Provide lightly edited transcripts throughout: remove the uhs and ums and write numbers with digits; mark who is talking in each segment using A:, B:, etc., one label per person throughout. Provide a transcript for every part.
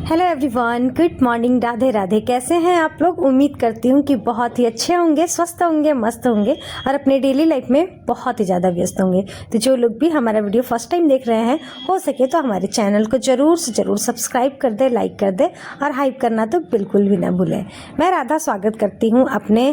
A: Hello everyone, good morning, Radhe Radhe. कैसे हैं आप लोग? उम्मीद करती हूँ कि बहुत ही अच्छे होंगे, स्वस्थ होंगे, मस्त होंगे और अपने डेली लाइफ में बहुत ही ज़्यादा व्यस्त होंगे। तो जो लोग भी हमारा वीडियो फर्स्ट टाइम देख रहे हैं, हो सके तो हमारे चैनल को ज़रूर से ज़रूर सब्सक्राइब कर दे, लाइक कर दे और हाइप करना तो बिल्कुल भी ना भूलें। मैं राधा स्वागत करती हूँ अपने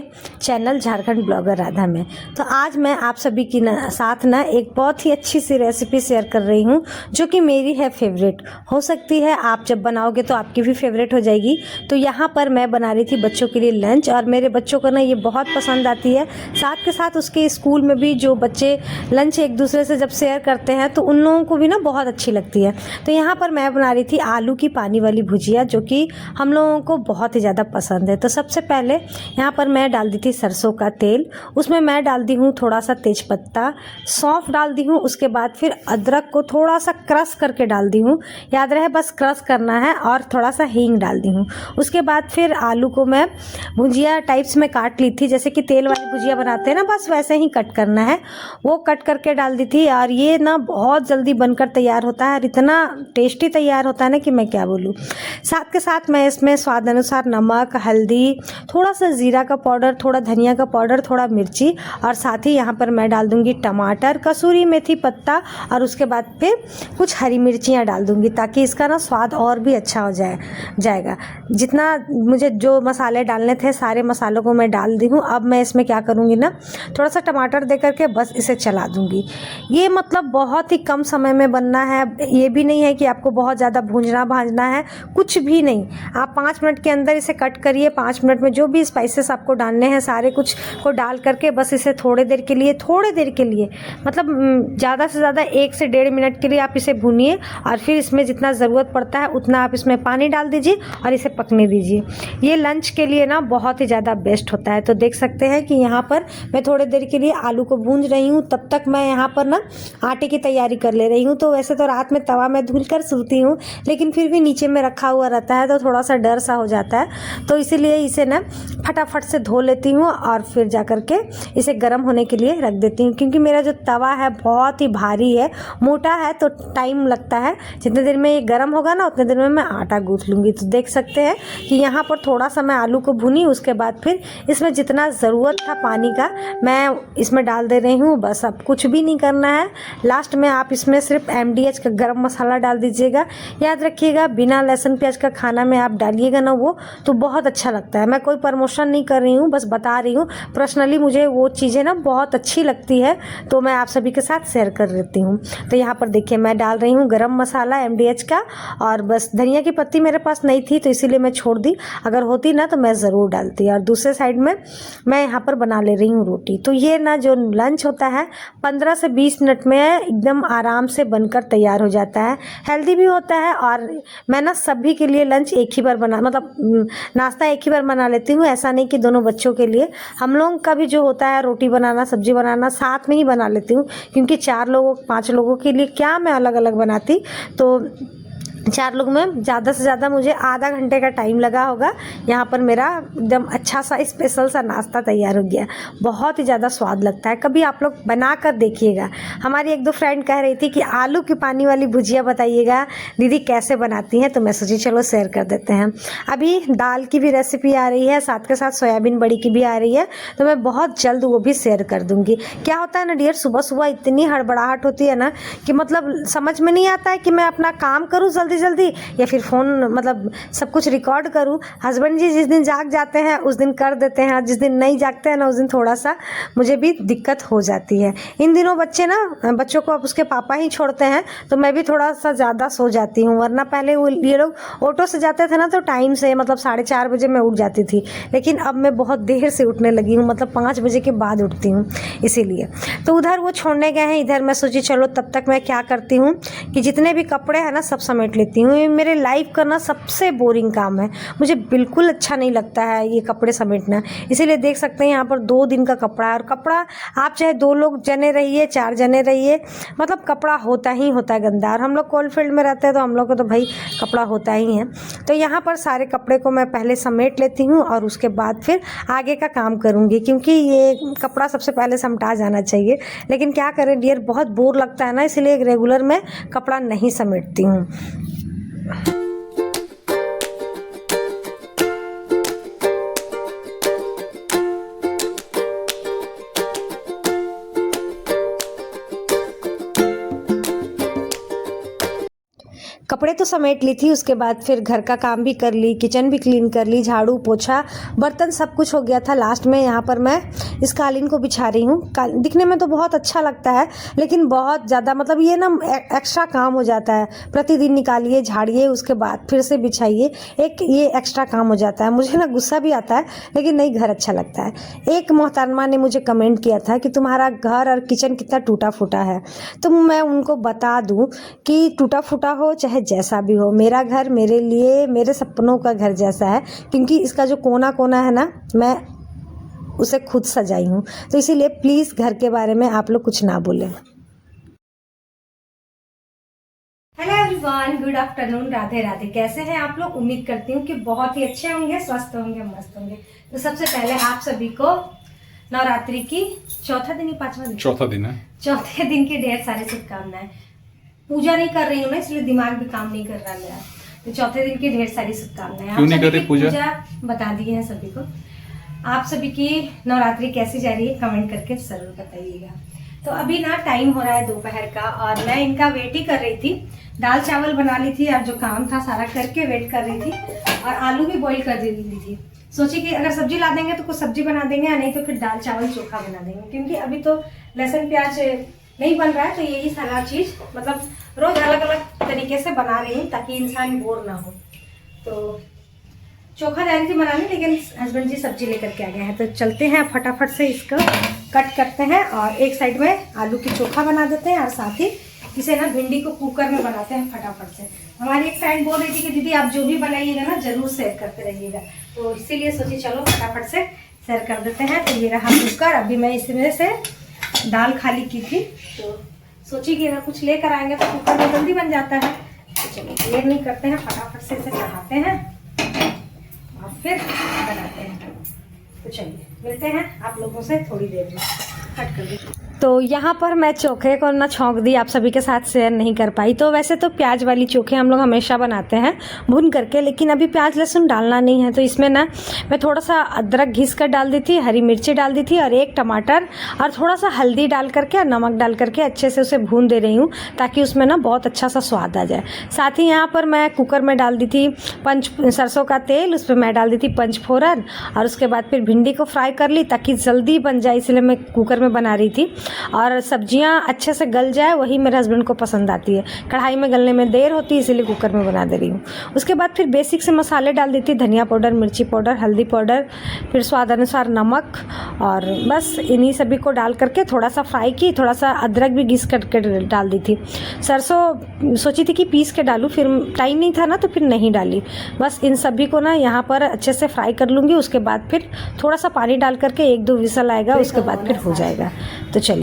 A: चैनल झारखंड ब्लॉगर राधा में। तो आज मैं आप सभी की साथ एक बहुत ही अच्छी सी रेसिपी शेयर कर रही हूँ जो कि मेरी है फेवरेट। हो सकती है आप जब बनाओगे तो आपकी भी फेवरेट हो जाएगी। तो यहाँ पर मैं बना रही थी बच्चों के लिए लंच और मेरे बच्चों को ना ये बहुत पसंद आती है। साथ के साथ उसके स्कूल में भी जो बच्चे लंच एक दूसरे से जब शेयर करते हैं तो उन लोगों को भी ना बहुत अच्छी लगती है। तो यहाँ पर मैं बना रही थी आलू की पानी वाली भुजिया जो कि हम लोगों को बहुत ही ज़्यादा पसंद है। तो सबसे पहले यहाँ पर मैं डाल दी थी सरसों का तेल, उसमें मैं डाल दी हूँ थोड़ा सा तेज़पत्ता, सौंफ डाल दी हूँ, उसके बाद फिर अदरक को थोड़ा सा क्रश करके डाल दी हूँ, याद रहे बस क्रश करना है, और थोड़ा सा हींग डाल दी हूँ। उसके बाद फिर आलू को मैं भुजिया टाइप्स में काट ली थी, जैसे कि तेल वाली भुजिया बनाते हैं ना, बस वैसे ही कट करना है, वो कट करके डाल दी थी। और ये ना बहुत जल्दी बनकर तैयार होता है और इतना टेस्टी तैयार होता है ना कि मैं क्या बोलूँ। साथ के साथ मैं इसमें स्वाद अनुसार नमक, हल्दी, थोड़ा सा जीरा का पाउडर, थोड़ा धनिया का पाउडर, थोड़ा मिर्ची और साथ ही यहाँ पर मैं डाल दूँगी टमाटर, कसूरी मेथी पत्ता और उसके बाद फिर कुछ हरी मिर्चियाँ डाल दूँगी ताकि इसका ना स्वाद और भी अच्छा हो जाएगा। जितना मुझे जो मसाले डालने थे सारे मसालों को मैं डाल दी हूँ। अब मैं इसमें क्या करूँगी ना, थोड़ा सा टमाटर दे करके बस इसे चला दूँगी। ये मतलब बहुत ही कम समय में बनना है, ये भी नहीं है कि आपको बहुत ज़्यादा भूंजना भाजना है, कुछ भी नहीं। आप 5 मिनट के अंदर इसे कट करिए। 5 मिनट में जो भी स्पाइसेस आपको डालने हैं सारे कुछ को डाल करके बस इसे थोड़ी देर के लिए मतलब ज़्यादा से ज़्यादा 1 से 1.5 मिनट के लिए आप इसे भूनिए और फिर इसमें जितना ज़रूरत पड़ता है उतना आप इसमें पानी डाल दीजिए और इसे पकने दीजिए। ये लंच के लिए ना बहुत ही ज़्यादा बेस्ट होता है। तो देख सकते हैं कि यहाँ पर मैं थोड़ी देर के लिए आलू को भूंज रही हूँ, तब तक मैं यहाँ पर ना आटे की तैयारी कर ले रही हूँ। तो वैसे तो रात में तवा में धुल कर सोती हूँ, लेकिन फिर भी नीचे में रखा हुआ रहता है तो थोड़ा सा डर सा हो जाता है, तो इसीलिए इसे ना फटाफट से धो लेती हूँ और फिर जा कर के इसे गर्म होने के लिए रख देती हूँ। क्योंकि मेरा जो तवा है बहुत ही भारी है, मोटा है, तो टाइम लगता है। जितने देर में ये गर्म होगा ना उतने देर में मैं आटा गूँथ लूँगी। तो देख सकते हैं कि यहाँ पर थोड़ा सा मैं आलू को भुनी, उसके बाद फिर इसमें जितना ज़रूरत था पानी का मैं इसमें डाल दे रही हूँ। बस अब कुछ भी नहीं करना है। लास्ट में आप इसमें सिर्फ MDH का गरम मसाला डाल दीजिएगा। याद रखिएगा बिना लहसुन प्याज का खाना में आप डालिएगा ना वो तो बहुत अच्छा लगता है। मैं कोई प्रमोशन नहीं कर रही हूँ, बस बता रही हूँ। पर्सनली मुझे वो चीज़ें ना बहुत अच्छी लगती है तो मैं आप सभी के साथ शेयर कर देती हूँ। तो यहाँ पर देखिए मैं डाल रही हूँ गरम मसाला MDH का, और बस धनिया की पत्ती मेरे पास नहीं थी तो इसीलिए मैं छोड़ दी, अगर होती ना तो मैं ज़रूर डालती। और दूसरे साइड में मैं यहाँ पर बना ले रही हूँ रोटी। तो ये ना जो लंच होता है 15 से 20 मिनट में एकदम आराम से बनकर तैयार हो जाता है, हेल्दी भी होता है। और मैं ना सभी के लिए लंच एक ही बार नाश्ता एक ही बार बना लेती हूँ। ऐसा नहीं कि दोनों बच्चों के लिए, हम लोग का भी जो होता है रोटी बनाना, सब्जी बनाना साथ में ही बना लेती हूँ। क्योंकि 4 लोगों 5 लोगों के लिए क्या मैं अलग अलग बनाती, तो 4 लोग में ज़्यादा से ज़्यादा मुझे आधा घंटे का टाइम लगा होगा। यहाँ पर मेरा एकदम अच्छा सा स्पेशल सा नाश्ता तैयार हो गया। बहुत ही ज़्यादा स्वाद लगता है, कभी आप लोग बना कर देखिएगा। हमारी 1-2 फ्रेंड कह रही थी कि आलू की पानी वाली भुजिया बताइएगा दीदी कैसे बनाती हैं, तो मैं सोची चलो शेयर कर देते हैं। अभी दाल की भी रेसिपी आ रही है, साथ के साथ सोयाबीन बड़ी की भी आ रही है, तो मैं बहुत जल्द वो भी शेयर कर दूँगी। क्या होता है ना डियर, सुबह सुबह इतनी हड़बड़ाहट होती है ना कि मतलब समझ में नहीं आता है कि मैं अपना काम करूँ जल्दी या फिर फ़ोन मतलब सब कुछ रिकॉर्ड करूँ। हस्बैंड जी जिस दिन जाग जाते हैं उस दिन कर देते हैं, जिस दिन नहीं जागते हैं ना उस दिन थोड़ा सा मुझे भी दिक्कत हो जाती है। इन दिनों बच्चों को अब उसके पापा ही छोड़ते हैं तो मैं भी थोड़ा सा ज़्यादा सो जाती हूँ। वरना पहले ये लोग ऑटो से जाते थे ना तो टाइम से मतलब 4:30 बजे मैं उठ जाती थी, लेकिन अब मैं बहुत देर से उठने लगी हूँ, मतलब 5 बजे के बाद उठती हूँ इसीलिए। तो उधर वो छोड़ने गए हैं, इधर मैं सोची चलो तब तक मैं क्या करती हूँ कि जितने भी कपड़े हैं ना सब समेट लेती हूँ। ये मेरे लाइफ का ना सबसे बोरिंग काम है, मुझे बिल्कुल अच्छा नहीं लगता है ये कपड़े समेटना। इसीलिए देख सकते हैं यहाँ पर 2 दिन का कपड़ा है, और कपड़ा आप चाहे 2 लोग जने रहिए 4 जने रहिए, मतलब कपड़ा होता ही होता है गंदा। और हम लोग कोलफील्ड में रहते हैं तो हम लोग को तो भाई कपड़ा होता ही है। तो यहाँ पर सारे कपड़े को मैं पहले समेट लेती हूँ और उसके बाद फिर आगे का काम करूँगी, क्योंकि ये कपड़ा सबसे पहले समेटा जाना चाहिए। लेकिन क्या करें डियर, बहुत बोर लगता है ना, इसलिए रेगुलर में कपड़ा नहीं समेटती हूँ। कपड़े तो समेट ली थी, उसके बाद फिर घर का काम भी कर ली, किचन भी क्लीन कर ली, झाड़ू पोछा बर्तन सब कुछ हो गया था। लास्ट में यहाँ पर मैं इस कालीन को बिछा रही हूँ। दिखने में तो बहुत अच्छा लगता है, लेकिन बहुत ज़्यादा मतलब ये ना एक्स्ट्रा काम हो जाता है। प्रतिदिन निकालिए, झाड़िए, उसके बाद फिर से बिछाइए, एक ये एक्स्ट्रा काम हो जाता है। मुझे ना गुस्सा भी आता है, लेकिन नहीं, घर अच्छा लगता है। एक मोहतरमा ने मुझे कमेंट किया था कि तुम्हारा घर और किचन कितना टूटा फूटा है। तो मैं उनको बता दूं कि टूटा फूटा हो चाहे जैसा भी हो, मेरा घर मेरे लिए मेरे सपनों का घर जैसा है, क्योंकि इसका जो कोना कोना है ना, मैं उसे खुद सजाई हूँ। तो इसीलिए प्लीज़ घर के बारे में आप लोग कुछ ना बोलें। Hello everyone, good afternoon, Radhe Radhe. कैसे हैं आप लोग? उम्मीद करती हूँ कि बहुत ही अच्छे होंगे, स्वस्थ होंगे, मस्त होंगे। तो सबसे पहले आप सभी को नवरात्रि की चौथा दिन ही पांचवा दिन
B: चौथा दिन है,
A: चौथे दिन की ढेर सारी शुभकामनाएं। पूजा नहीं कर रही हूँ ना, इसलिए दिमाग भी काम नहीं कर रहा मेरा। तो चौथे दिन की ढेर सारी शुभकामनाएं।
B: क्यों नहीं कर रही पूजा?
A: बता दी है सभी को। आप सभी की नवरात्रि कैसी जा रही है कमेंट करके जरूर बताइएगा। तो अभी ना टाइम हो रहा है दोपहर का, और मैं इनका वेट ही कर रही थी। दाल चावल बना ली थी और जो काम था सारा करके वेट कर रही थी, और आलू भी बॉईल कर दी थी। सोची कि अगर सब्जी ला देंगे तो कुछ सब्जी बना देंगे, या नहीं तो फिर दाल चावल चोखा बना देंगे, क्योंकि अभी तो लहसुन प्याज नहीं बन रहा है। तो यही सारा चीज मतलब रोज अलग अलग तरीके से बना रही हूँ, ताकि इंसान बोर ना हो। तो चोखा जा रही थी बनाने, लेकिन हस्बैंड जी सब्जी लेकर के आ गए हैं। तो चलते हैं फटाफट से इसको कट करते हैं, और एक साइड में आलू की चोखा बना देते हैं, और साथ ही इसे ना भिंडी को कुकर में बनाते हैं फटाफट से। हमारी एक फ्रेंड बोल रही थी कि दीदी आप जो भी बनाइएगा ना जरूर शेयर करते रहिएगा, तो इसीलिए सोची चलो फटाफट से शेयर कर देते हैं। तो ये रहा कुकर। अभी मैं इसमें से दाल खाली की थी, तो सोची कि अगर कुछ लेकर आएंगे तो कुकर में जल्दी बन जाता है। तो चलो देर नहीं करते हैं, फटाफट से इसे चढ़ाते हैं और फिर बनाते हैं। तो चलिए मिलते हैं आप लोगों से थोड़ी देर में। कट कर दीजिए। तो यहाँ पर मैं चोखे को ना छौंक दी, आप सभी के साथ शेयर नहीं कर पाई। तो वैसे तो प्याज वाली चोखे हम लोग हमेशा बनाते हैं भून करके, लेकिन अभी प्याज लहसुन डालना नहीं है। तो इसमें ना मैं थोड़ा सा अदरक घिस कर डाल दी थी, हरी मिर्ची डाल दी थी, और एक टमाटर और थोड़ा सा हल्दी डाल करके और नमक डाल करके अच्छे से उसे भून दे रही हूँ, ताकि उसमें ना बहुत अच्छा सा स्वाद आ जाए। साथ ही यहाँ पर मैं कुकर में डाल दी थी सरसों का तेल, उस पर मैं डाल दी थी पंचफोरन, और उसके बाद फिर भिंडी को फ्राई कर ली ताकि जल्दी बन जाए, इसलिए मैं कुकर में बना रही थी। और सब्जियां अच्छे से गल जाए, वही मेरे हस्बैंड को पसंद आती है। कढ़ाई में गलने में देर होती है, इसीलिए कुकर में बना दे रही हूँ। उसके बाद फिर बेसिक से मसाले डाल देती, धनिया पाउडर, मिर्ची पाउडर, हल्दी पाउडर, फिर स्वाद अनुसार नमक, और बस इन्हीं सभी को डाल करके थोड़ा सा फ्राई की। थोड़ा सा अदरक भी घिस करके डाल दी थी। सरसों सोची थी कि पीस के डालूँ, फिर टाइम नहीं था ना, तो फिर नहीं डाली। बस इन सभी को ना यहाँ पर अच्छे से फ्राई कर लूँगी। उसके बाद फिर थोड़ा सा पानी डाल करके 1-2 विसल आएगा, उसके बाद फिर हो जाएगा। तो चलिए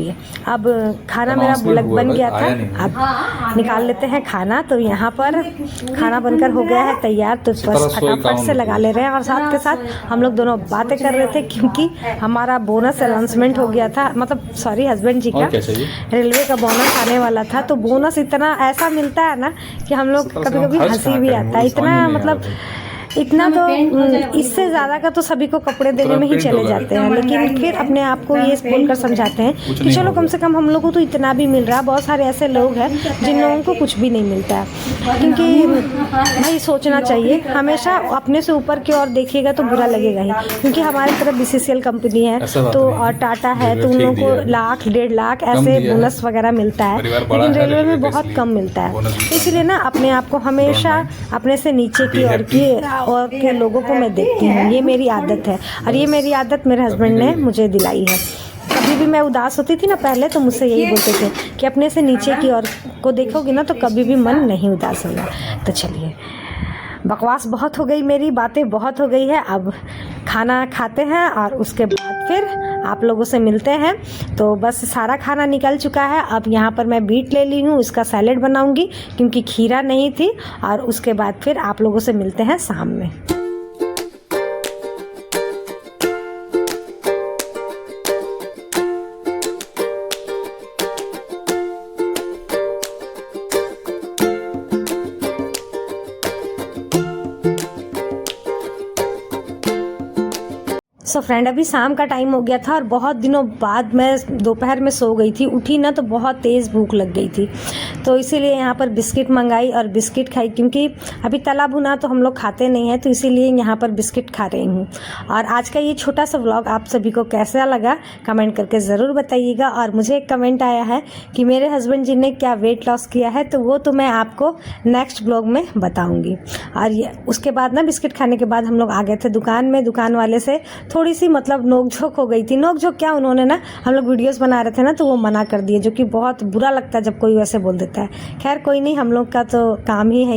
A: अब खाना मेरा बन गया था, अब निकाल लेते हैं खाना। तो यहाँ पर खाना बनकर हो गया है तैयार, तो बस फटाफट से लगा ले रहे हैं। और साथ के साथ हम लोग दोनों बातें कर रहे थे, क्योंकि हमारा बोनस अनाउंसमेंट हो गया था, मतलब सॉरी हस्बैंड जी का रेलवे का बोनस आने वाला था। तो बोनस इतना ऐसा मिलता है ना कि हम लोग कभी कभी हंसी भी आता है। इतना मतलब इतना तो इससे ज़्यादा का तो सभी को कपड़े देने में ही चले जाते हैं, लेकिन फिर अपने आप को ये बोलकर समझाते हैं कि चलो कम से कम हम लोग को तो इतना भी मिल रहा है। बहुत सारे ऐसे लोग हैं जिन लोगों को कुछ भी नहीं मिलता है, क्योंकि भाई सोचना चाहिए, हमेशा अपने से ऊपर की ओर देखिएगा तो बुरा लगेगा ही। क्योंकि हमारी तरफ BCCL कंपनी है तो और टाटा है, तो उन लोगों को 1,00,000 1.5 लाख ऐसे बोनस वगैरह मिलता है, लेकिन रेलवे में बहुत कम मिलता है। तो इसलिए ना अपने आप को हमेशा अपने से नीचे की ओर की और के लोगों को मैं देखती हूँ। ये मेरी आदत है, और ये मेरी आदत मेरे हस्बैंड ने मुझे दिलाई है। कभी भी मैं उदास होती थी ना पहले, तो मुझसे यही बोलते थे कि अपने से नीचे की ओर को देखोगी ना तो कभी भी मन नहीं उदास होगा। तो चलिए बकवास बहुत हो गई, मेरी बातें बहुत हो गई है। अब खाना खाते हैं और उसके बाद फिर आप लोगों से मिलते हैं। तो बस सारा खाना निकल चुका है। अब यहाँ पर मैं बीट ले ली हूँ, उसका सैलेड बनाऊँगी क्योंकि खीरा नहीं थी। और उसके बाद फिर आप लोगों से मिलते हैं शाम में। सो फ्रेंड, अभी शाम का टाइम हो गया था और बहुत दिनों बाद मैं दोपहर में सो गई थी। उठी ना तो बहुत तेज़ भूख लग गई थी, तो इसीलिए यहाँ पर बिस्किट मंगाई और बिस्किट खाई, क्योंकि अभी तला भुना तो हम लोग खाते नहीं हैं, तो इसीलिए यहाँ पर बिस्किट खा रही हूँ। और आज का ये छोटा सा व्लॉग आप सभी को कैसा लगा कमेंट करके ज़रूर बताइएगा। और मुझे एक कमेंट आया है कि मेरे हस्बैंड जी ने क्या वेट लॉस किया है, तो वो तो मैं आपको नेक्स्ट ब्लॉग में बताऊँगी। और ये उसके बाद ना बिस्किट खाने के बाद हम लोग आ गए थे दुकान में। दुकान वाले से थोड़ी सी मतलब नोकझोंक हो गई थी। नोकझोंक क्या, उन्होंने ना, हम लोग वीडियोस बना रहे थे ना, तो वो मना कर दिए, जो कि बहुत बुरा लगता है जब कोई वैसे बोल देता है। खैर कोई नहीं, हम लोग का तो काम ही है।